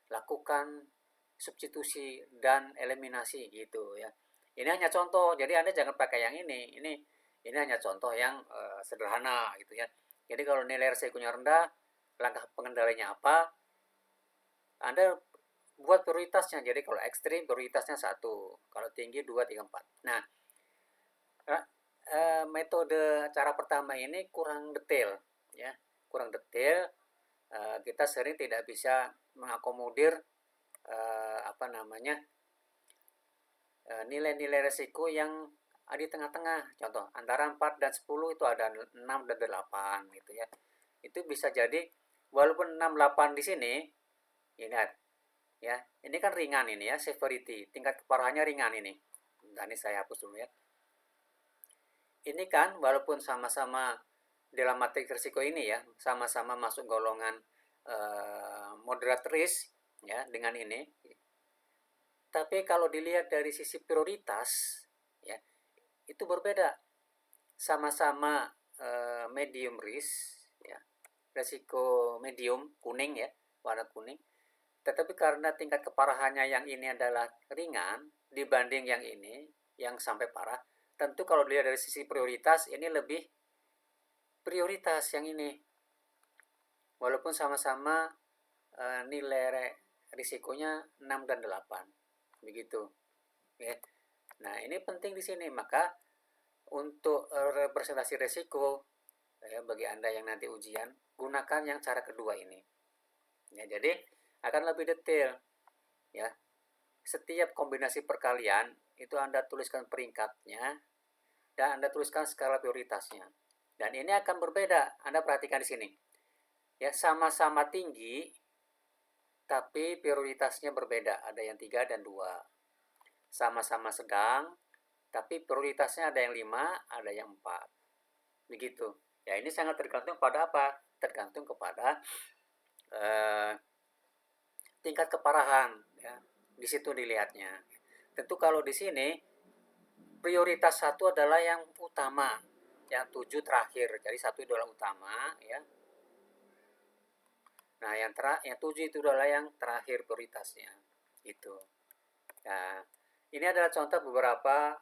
lakukan substitusi dan eliminasi gitu ya. Ini hanya contoh, jadi Anda jangan pakai yang ini. Ini hanya contoh yang sederhana gitu ya. Jadi kalau nilai resikonya rendah, langkah pengendalinya apa? Anda buat prioritasnya. Jadi kalau ekstrim prioritasnya 1, kalau tinggi 2, 3, 4. Nah, metode cara pertama ini kurang detail ya. Kurang detail, kita sering tidak bisa mengakomodir nilai-nilai resiko yang di tengah-tengah. Contoh, antara 4 dan 10 itu ada 6 dan 8 gitu ya. Itu bisa jadi walaupun 6 8 di sini, ingat ya, ini kan ringan ini ya, severity, tingkat keparahannya ringan ini. Nah, ini saya hapus dulu ya. Ini kan walaupun sama-sama dalam matriks risiko ini ya, sama-sama masuk golongan moderate risk ya dengan ini. Tapi kalau dilihat dari sisi prioritas, ya itu berbeda. Sama-sama medium risk, ya, resiko medium kuning ya, warna kuning. Tetapi karena tingkat keparahannya yang ini adalah ringan dibanding yang ini, yang sampai parah, tentu kalau dilihat dari sisi prioritas ini lebih prioritas yang ini. Walaupun sama-sama nilai risikonya 6 dan 8. Begitu. Ya. Nah, ini penting di sini. Maka untuk representasi risiko ya, bagi Anda yang nanti ujian, gunakan yang cara kedua ini. Ya, jadi akan lebih detail. Ya. Setiap kombinasi perkalian itu Anda tuliskan peringkatnya dan Anda tuliskan skala prioritasnya. Dan ini akan berbeda. Anda perhatikan di sini. Ya, sama-sama tinggi tapi prioritasnya berbeda, ada yang 3 dan 2. Sama-sama sedang, tapi prioritasnya ada yang 5, ada yang 4. Begitu. Ya, ini sangat tergantung pada apa? Tergantung kepada tingkat keparahan ya. Di situ dilihatnya. Tentu kalau di sini prioritas 1 adalah yang utama, yang 7 terakhir. Jadi 1 adalah utama ya. Nah, yang 7 itu adalah yang terakhir prioritasnya. Itu. Nah, ini adalah contoh beberapa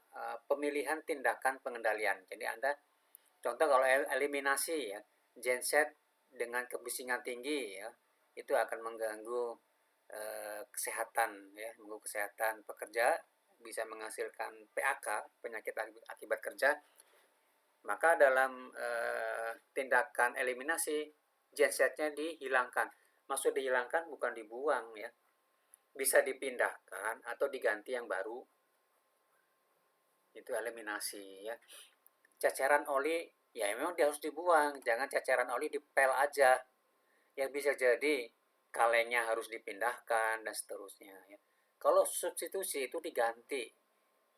pemilihan tindakan pengendalian. Jadi Anda contoh kalau eliminasi ya, genset dengan kebisingan tinggi ya, itu akan mengganggu kesehatan ya, mengganggu kesehatan pekerja, bisa menghasilkan PAK, penyakit akibat kerja. Maka dalam tindakan eliminasi, gensetnya dihilangkan. Maksud dihilangkan bukan dibuang ya, bisa dipindahkan atau diganti yang baru. Itu eliminasi ya. Ceceran oli ya memang dia harus dibuang, jangan ceceran oli dipel aja. Yang bisa jadi kalengnya harus dipindahkan dan seterusnya ya. Kalau substitusi itu diganti.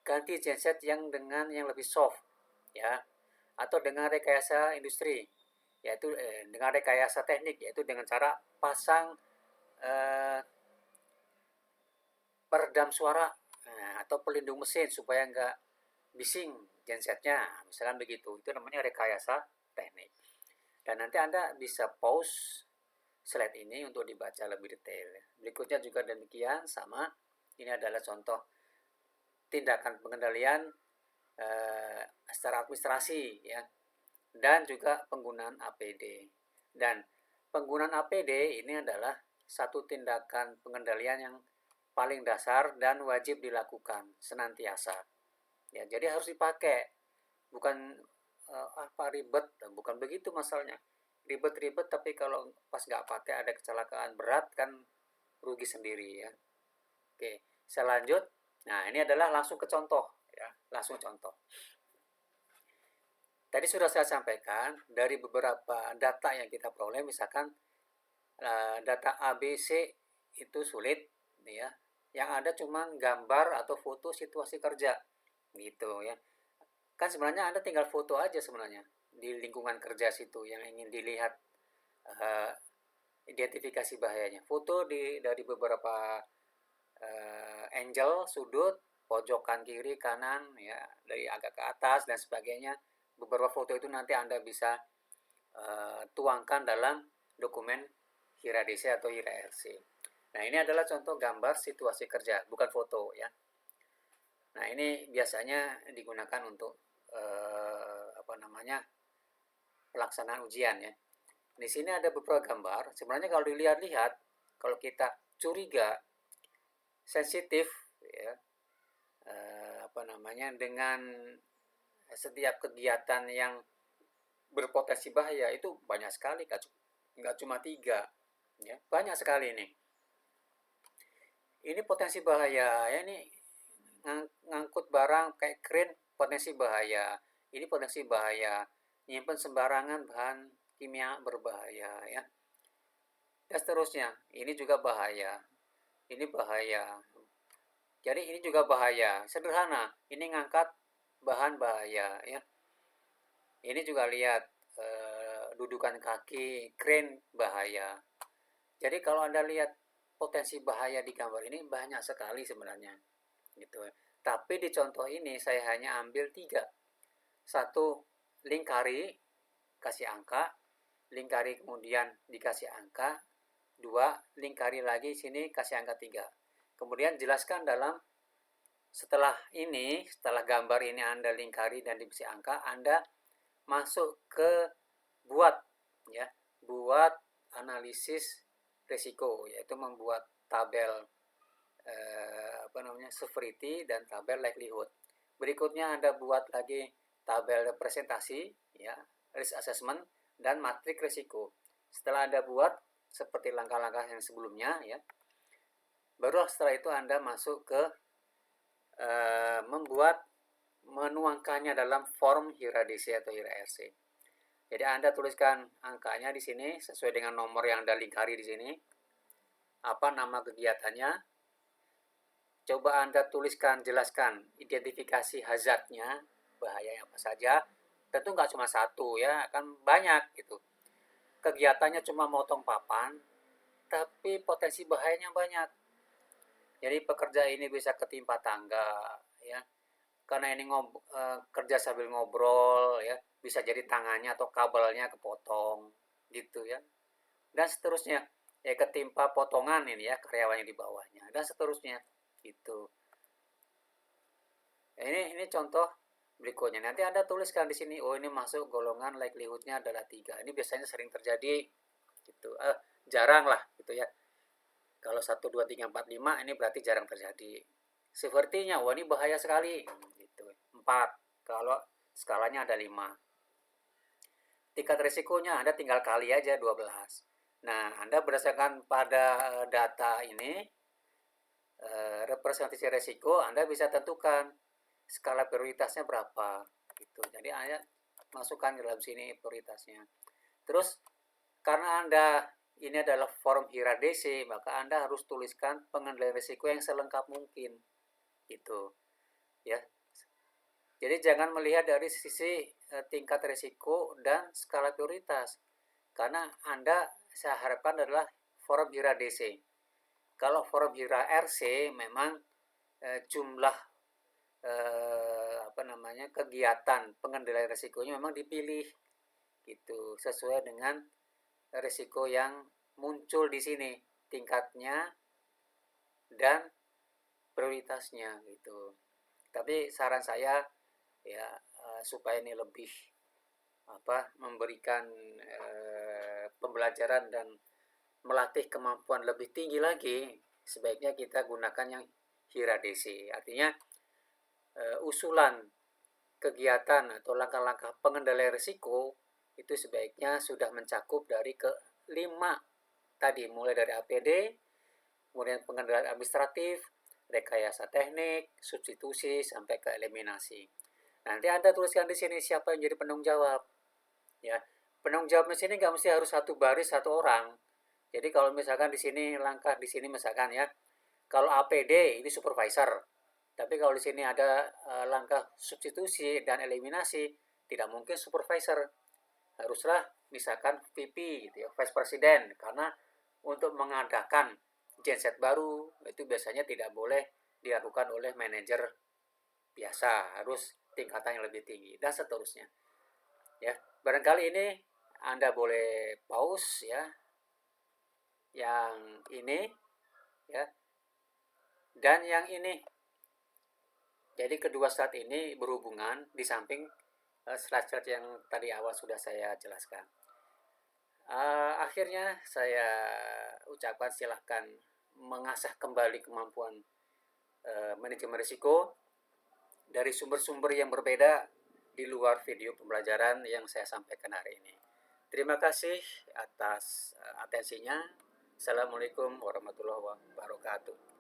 Ganti genset yang dengan yang lebih soft ya, atau dengan rekayasa industri, yaitu dengan rekayasa teknik, yaitu dengan cara pasang peredam suara atau pelindung mesin supaya nggak bising gensetnya, misalkan begitu. Itu namanya rekayasa teknik. Dan nanti Anda bisa pause slide ini untuk dibaca lebih detail. Berikutnya juga demikian, sama. Ini adalah contoh tindakan pengendalian secara administrasi ya, dan juga penggunaan APD. Dan penggunaan APD ini adalah satu tindakan pengendalian yang paling dasar dan wajib dilakukan senantiasa. Ya, jadi harus dipakai. Bukan apa ribet, bukan begitu masalahnya. Ribet-ribet tapi kalau pas nggak pakai ada kecelakaan berat kan rugi sendiri ya. Oke, saya lanjut. Nah, ini adalah langsung ke contoh ya, langsung contoh. Tadi sudah saya sampaikan dari beberapa data yang kita peroleh, misalkan data ABC itu sulit ya. Yang ada cuma gambar atau foto situasi kerja gitu ya. Kan sebenarnya Anda tinggal foto aja sebenarnya di lingkungan kerja situ yang ingin dilihat uh, identifikasi bahayanya. Foto dari beberapa angle, sudut, pojokan kiri, kanan, ya dari agak ke atas dan sebagainya. Beberapa foto itu nanti Anda bisa tuangkan dalam dokumen HIRA DC atau HIRA RC. Nah, ini adalah contoh gambar situasi kerja, bukan foto ya. Nah, ini biasanya digunakan untuk pelaksanaan ujian ya. Di sini ada beberapa gambar. Sebenarnya kalau dilihat-lihat, kalau kita curiga sensitif ya, dengan setiap kegiatan yang berpotensi bahaya itu banyak sekali, nggak cuma 3 ya, banyak sekali ini. Ini potensi bahaya ya, ini ngangkut barang kayak kren potensi bahaya. Ini potensi bahaya. Nyimpen sembarangan bahan kimia berbahaya ya. Dan seterusnya. Ini juga bahaya. Ini bahaya. Jadi ini juga bahaya. Sederhana. Ini ngangkat bahan bahaya ya. Ini juga lihat dudukan kaki, kren bahaya. Jadi kalau Anda lihat potensi bahaya di gambar ini banyak sekali sebenarnya. Gitu. Tapi di contoh ini saya hanya ambil 3. 1 lingkari kasih angka, lingkari kemudian dikasih angka, 2 lingkari lagi sini kasih angka 3. Kemudian jelaskan setelah gambar ini Anda lingkari dan dikasih angka, Anda masuk ke buat analisis risiko, yaitu membuat tabel severity dan tabel likelihood. Berikutnya Anda buat lagi tabel representasi ya, risk assessment dan matrik risiko. Setelah Anda buat seperti langkah-langkah yang sebelumnya ya, baru setelah itu Anda masuk ke menuangkannya dalam form HIRA DC atau HIRA RC. Jadi Anda tuliskan angkanya di sini sesuai dengan nomor yang Anda lingkari di sini. Apa nama kegiatannya? Coba Anda jelaskan identifikasi hazardnya, bahayanya apa saja. Tentu nggak cuma 1 ya, kan banyak gitu. Kegiatannya cuma motong papan, tapi potensi bahayanya banyak. Jadi pekerja ini bisa ketimpa tangga ya, karena ini kerja sambil ngobrol ya, bisa jadi tangannya atau kabelnya kepotong gitu ya, dan seterusnya ya, ketimpa potongan ini ya karyawannya di bawahnya dan seterusnya gitu. Ini contoh berikutnya. Nanti Anda tuliskan di sini, oh ini masuk golongan likelihoodnya adalah 3. Ini biasanya sering terjadi gitu. Jarang lah gitu ya. Kalau 1 2 3 4 5 ini berarti jarang terjadi. Severity-nya, wah ini bahaya sekali gitu. 4 kalau skalanya ada 5. Tingkat risikonya Anda tinggal kali aja 12. Nah, Anda berdasarkan pada data ini representasi risiko, Anda bisa tentukan skala prioritasnya berapa gitu. Jadi Anda masukkan ke dalam sini prioritasnya. Terus karena Anda ini adalah form HIRA DC, maka Anda harus tuliskan pengendalian risiko yang selengkap mungkin gitu ya. Jadi jangan melihat dari sisi tingkat risiko dan skala prioritas, karena Anda saya harapkan adalah forum HIRA DC. Kalau forum HIRA RC memang jumlah kegiatan pengendalian risikonya memang dipilih gitu sesuai dengan risiko yang muncul di sini, tingkatnya dan prioritasnya gitu. Tapi saran saya ya supaya ini lebih memberikan pembelajaran dan melatih kemampuan lebih tinggi lagi, sebaiknya kita gunakan yang hieradesi. Artinya usulan kegiatan atau langkah-langkah pengendalian risiko itu sebaiknya sudah mencakup dari kelima tadi, mulai dari APD, kemudian pengendalian administratif, rekayasa teknik, substitusi, sampai ke eliminasi. Nanti Anda tuliskan di sini siapa yang jadi penanggung jawab. Ya, penanggung jawab di sini nggak mesti harus satu baris satu orang. Jadi kalau misalkan di sini langkah di sini misalkan ya, kalau APD ini supervisor, tapi kalau di sini ada langkah substitusi dan eliminasi, tidak mungkin supervisor. Haruslah misalkan VP gitu ya, Vice President, karena untuk mengadakan genset baru itu biasanya tidak boleh dilakukan oleh manajer biasa, harus tingkatan yang lebih tinggi dan seterusnya. Ya, barangkali ini Anda boleh pause ya. Yang ini ya. Dan yang ini. Jadi kedua slide ini berhubungan di samping slide-slide yang tadi awal sudah saya jelaskan. Akhirnya saya ucapkan silahkan mengasah kembali kemampuan manajemen risiko dari sumber-sumber yang berbeda di luar video pembelajaran yang saya sampaikan hari ini. Terima kasih atas atensinya. Assalamualaikum warahmatullahi wabarakatuh.